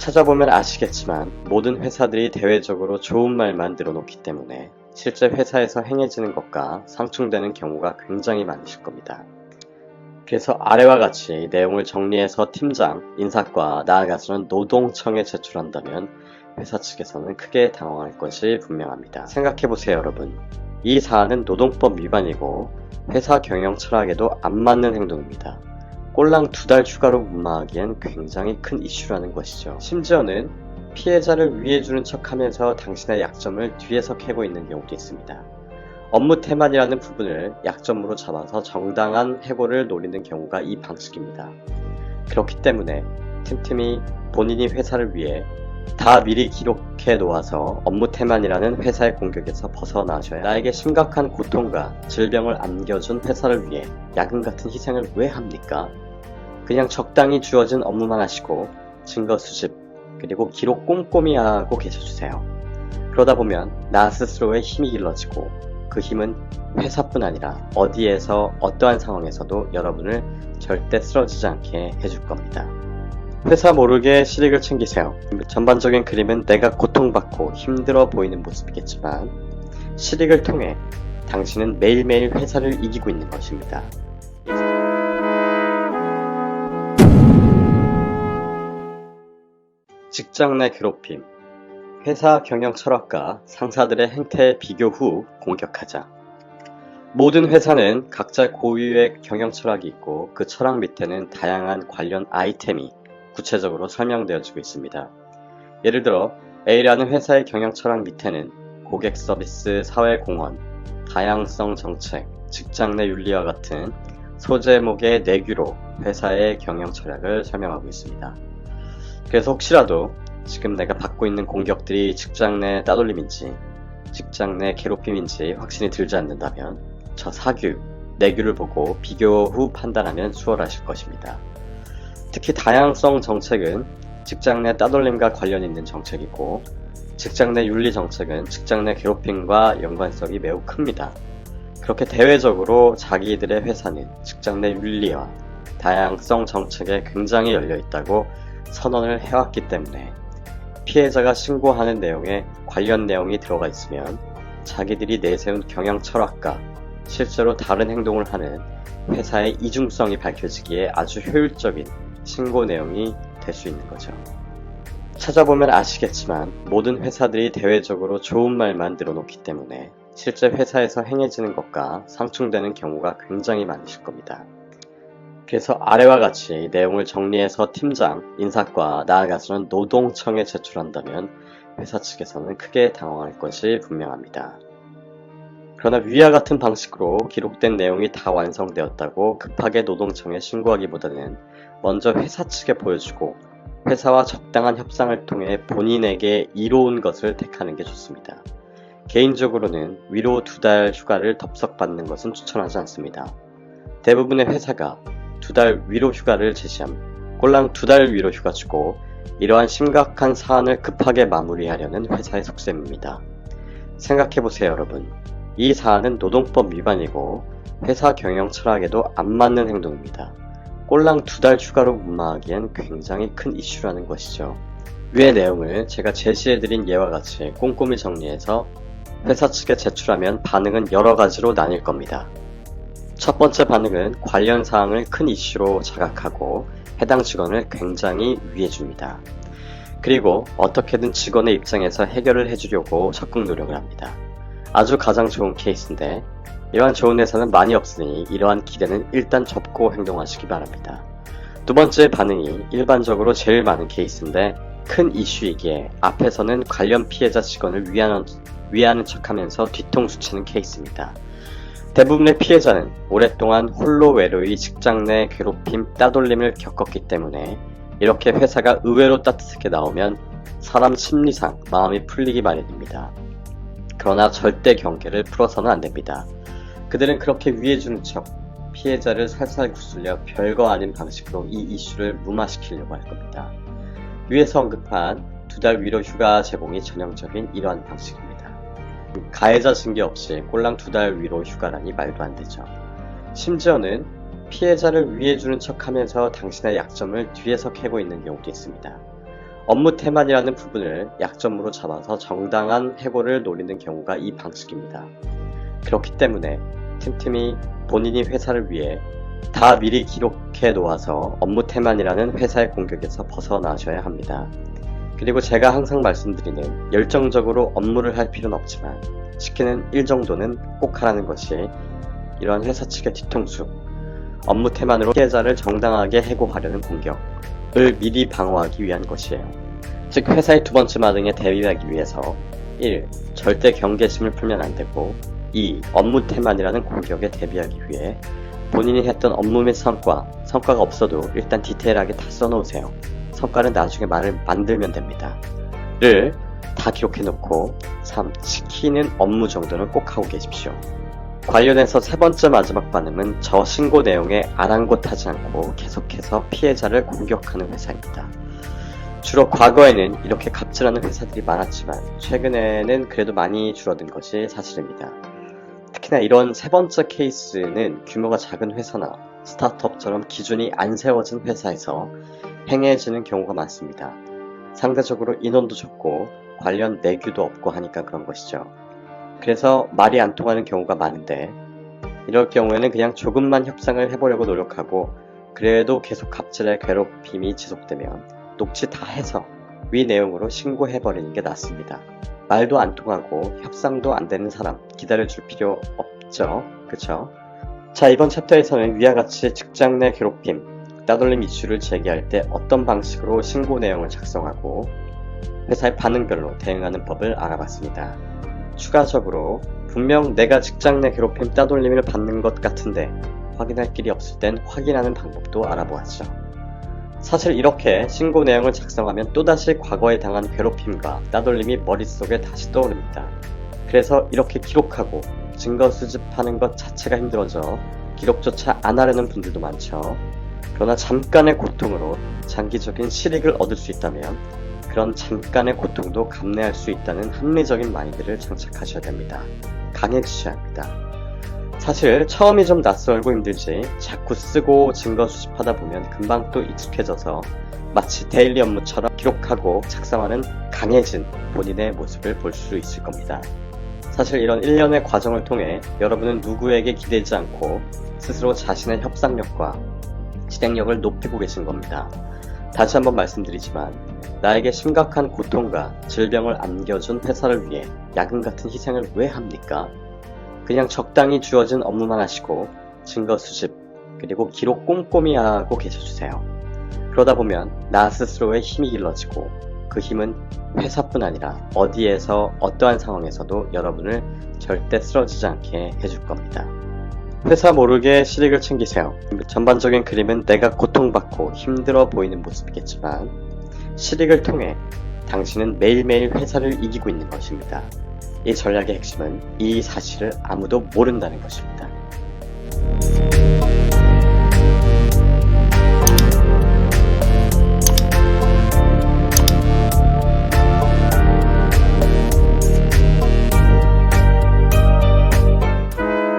찾아보면 아시겠지만 모든 회사들이 대외적으로 좋은 말만 늘어놓기 때문에 실제 회사에서 행해지는 것과 상충되는 경우가 굉장히 많으실 겁니다. 그래서 아래와 같이 내용을 정리해서 팀장, 인사과, 나아가서는 노동청에 제출한다면 회사 측에서는 크게 당황할 것이 분명합니다. 생각해보세요, 여러분. 이 사안은 노동법 위반이고 회사 경영 철학에도 안 맞는 행동입니다. 꼴랑 2달 추가로 무마하기엔 굉장히 큰 이슈라는 것이죠. 심지어는 피해자를 위해주는 척하면서 당신의 약점을 뒤에서 캐고 있는 경우도 있습니다. 업무 태만이라는 부분을 약점으로 잡아서 정당한 해고를 노리는 경우가 이 방식입니다. 그렇기 때문에 틈틈이 본인이 회사를 위해 다 미리 기록해 놓아서 업무 태만이라는 회사의 공격에서 벗어나셔야 나에게 심각한 고통과 질병을 안겨준 회사를 위해 야근 같은 희생을 왜 합니까? 그냥 적당히 주어진 업무만 하시고 증거 수집 그리고 기록 꼼꼼히 하고 계셔주세요. 그러다 보면 나 스스로의 힘이 길러지고 그 힘은 회사뿐 아니라 어디에서 어떠한 상황에서도 여러분을 절대 쓰러지지 않게 해줄 겁니다. 회사 모르게 실익을 챙기세요. 전반적인 그림은 내가 고통받고 힘들어 보이는 모습이겠지만 실익을 통해 당신은 매일매일 회사를 이기고 있는 것입니다. 직장 내 괴롭힘, 회사 경영 철학과 상사들의 행태 비교 후 공격하자. 모든 회사는 각자 고유의 경영 철학이 있고 그 철학 밑에는 다양한 관련 아이템이 구체적으로 설명되어지고 있습니다. 예를 들어 A라는 회사의 경영 철학 밑에는 고객 서비스, 사회 공헌, 다양성 정책, 직장 내 윤리와 같은 소제목의 내규로 회사의 경영 철학을 설명하고 있습니다. 그래서 혹시라도 지금 내가 받고 있는 공격들이 직장 내 따돌림인지 직장 내 괴롭힘인지 확신이 들지 않는다면 저 사규, 내규를 보고 비교 후 판단하면 수월하실 것입니다. 특히 다양성 정책은 직장 내 따돌림과 관련 있는 정책이고 직장 내 윤리 정책은 직장 내 괴롭힘과 연관성이 매우 큽니다. 그렇게 대외적으로 자기들의 회사는 직장 내 윤리와 다양성 정책에 굉장히 열려있다고 선언을 해왔기 때문에 피해자가 신고하는 내용에 관련 내용이 들어가 있으면 자기들이 내세운 경영 철학과 실제로 다른 행동을 하는 회사의 이중성이 밝혀지기에 아주 효율적인 신고 내용이 될 수 있는 거죠. 찾아보면 아시겠지만 모든 회사들이 대외적으로 좋은 말만 늘어놓기 때문에 실제 회사에서 행해지는 것과 상충되는 경우가 굉장히 많으실 겁니다. 그래서 아래와 같이 내용을 정리해서 팀장, 인사과, 나아가서는 노동청에 제출한다면 회사 측에서는 크게 당황할 것이 분명합니다. 그러나 위와 같은 방식으로 기록된 내용이 다 완성되었다고 급하게 노동청에 신고하기보다는 먼저 회사 측에 보여주고 회사와 적당한 협상을 통해 본인에게 이로운 것을 택하는 게 좋습니다. 개인적으로는 위로 2달 휴가를 덥석 받는 것은 추천하지 않습니다. 대부분의 회사가 2달 위로 휴가를 제시함, 꼴랑 2달 위로 휴가 주고 이러한 심각한 사안을 급하게 마무리하려는 회사의 속셈입니다. 생각해보세요, 여러분. 이 사안은 노동법 위반이고 회사 경영 철학에도 안 맞는 행동입니다. 꼴랑 2달 추가로 무마하기엔 굉장히 큰 이슈라는 것이죠. 위의 내용을 제가 제시해드린 예와 같이 꼼꼼히 정리해서 회사 측에 제출하면 반응은 여러 가지로 나뉠 겁니다. 첫 번째 반응은 관련 사항을 큰 이슈로 자각하고 해당 직원을 굉장히 위해줍니다. 그리고 어떻게든 직원의 입장에서 해결을 해주려고 적극 노력을 합니다. 아주 가장 좋은 케이스인데 이러한 좋은 회사는 많이 없으니 이러한 기대는 일단 접고 행동하시기 바랍니다. 두 번째 반응이 일반적으로 제일 많은 케이스인데 큰 이슈이기에 앞에서는 관련 피해자 직원을 위하는 척하면서 뒤통수 치는 케이스입니다. 대부분의 피해자는 오랫동안 홀로 외로이 직장 내 괴롭힘, 따돌림을 겪었기 때문에 이렇게 회사가 의외로 따뜻하게 나오면 사람 심리상 마음이 풀리기 마련입니다. 그러나 절대 경계를 풀어서는 안 됩니다. 그들은 그렇게 위해주는 척 피해자를 살살 구슬려 별거 아닌 방식으로 이 이슈를 무마시키려고 할 겁니다. 위에서 언급한 2달 위로 휴가 제공이 전형적인 이러한 방식입니다. 가해자 징계 없이 꼴랑 2달 위로 휴가라니 말도 안 되죠. 심지어는 피해자를 위해주는 척하면서 당신의 약점을 뒤에서 캐고 있는 경우도 있습니다. 업무 태만이라는 부분을 약점으로 잡아서 정당한 해고를 노리는 경우가 이 방식입니다. 그렇기 때문에 틈틈이 본인이 회사를 위해 다 미리 기록해 놓아서 업무 태만이라는 회사의 공격에서 벗어나셔야 합니다. 그리고 제가 항상 말씀드리는 열정적으로 업무를 할 필요는 없지만 시키는 일 정도는 꼭 하라는 것이 이러한 회사 측의 뒤통수, 업무 태만으로 피해자를 정당하게 해고하려는 공격을 미리 방어하기 위한 것이에요. 즉 회사의 두 번째 마등에 대비하기 위해서 1. 절대 경계심을 풀면 안 되고 2. 업무 태만이라는 공격에 대비하기 위해 본인이 했던 업무 및 성과가 없어도 일단 디테일하게 다 써놓으세요. 성과는 나중에 말을 만들면 됩니다. 를 다 기록해놓고 3. 시키는 업무 정도는 꼭 하고 계십시오. 관련해서 세 번째 마지막 반응은 저 신고 내용에 아랑곳하지 않고 계속해서 피해자를 공격하는 회사입니다. 주로 과거에는 이렇게 갑질하는 회사들이 많았지만 최근에는 그래도 많이 줄어든 것이 사실입니다. 특히나 이런 세 번째 케이스는 규모가 작은 회사나 스타트업처럼 기준이 안 세워진 회사에서 행해지는 경우가 많습니다. 상대적으로 인원도 적고 관련 내규도 없고 하니까 그런 것이죠. 그래서 말이 안 통하는 경우가 많은데 이럴 경우에는 그냥 조금만 협상을 해보려고 노력하고 그래도 계속 갑질의 괴롭힘이 지속되면 녹취 다 해서 위 내용으로 신고해버리는 게 낫습니다. 말도 안 통하고 협상도 안 되는 사람 기다려줄 필요 없죠. 그쵸? 자, 이번 챕터에서는 위와 같이 직장 내 괴롭힘, 따돌림 이슈를 제기할 때 어떤 방식으로 신고 내용을 작성하고 회사의 반응별로 대응하는 법을 알아봤습니다. 추가적으로 분명 내가 직장 내 괴롭힘 따돌림을 받는 것 같은데 확인할 길이 없을 땐 확인하는 방법도 알아보았죠. 사실 이렇게 신고 내용을 작성하면 또다시 과거에 당한 괴롭힘과 따돌림이 머릿속에 다시 떠오릅니다. 그래서 이렇게 기록하고 증거 수집하는 것 자체가 힘들어져 기록조차 안 하려는 분들도 많죠. 그러나 잠깐의 고통으로 장기적인 실익을 얻을 수 있다면 그런 잠깐의 고통도 감내할 수 있다는 합리적인 마인드를 장착하셔야 됩니다. 강해지셔야 합니다. 사실 처음이 좀 낯설고 힘들지 자꾸 쓰고 증거 수집하다 보면 금방 또 익숙해져서 마치 데일리 업무처럼 기록하고 작성하는 강해진 본인의 모습을 볼 수 있을 겁니다. 사실 이런 1년의 과정을 통해 여러분은 누구에게 기대지 않고 스스로 자신의 협상력과 실행력을 높이고 계신 겁니다. 다시 한번 말씀드리지만 나에게 심각한 고통과 질병을 안겨준 회사를 위해 야근 같은 희생을 왜 합니까? 그냥 적당히 주어진 업무만 하시고 증거 수집 그리고 기록 꼼꼼히 하고 계셔주세요. 그러다 보면 나 스스로의 힘이 길러지고 그 힘은 회사뿐 아니라 어디에서 어떠한 상황에서도 여러분을 절대 쓰러지지 않게 해줄 겁니다. 회사 모르게 실익을 챙기세요. 전반적인 그림은 내가 고통받고 힘들어 보이는 모습이겠지만 실익을 통해 당신은 매일매일 회사를 이기고 있는 것입니다. 이 전략의 핵심은 이 사실을 아무도 모른다는 것입니다.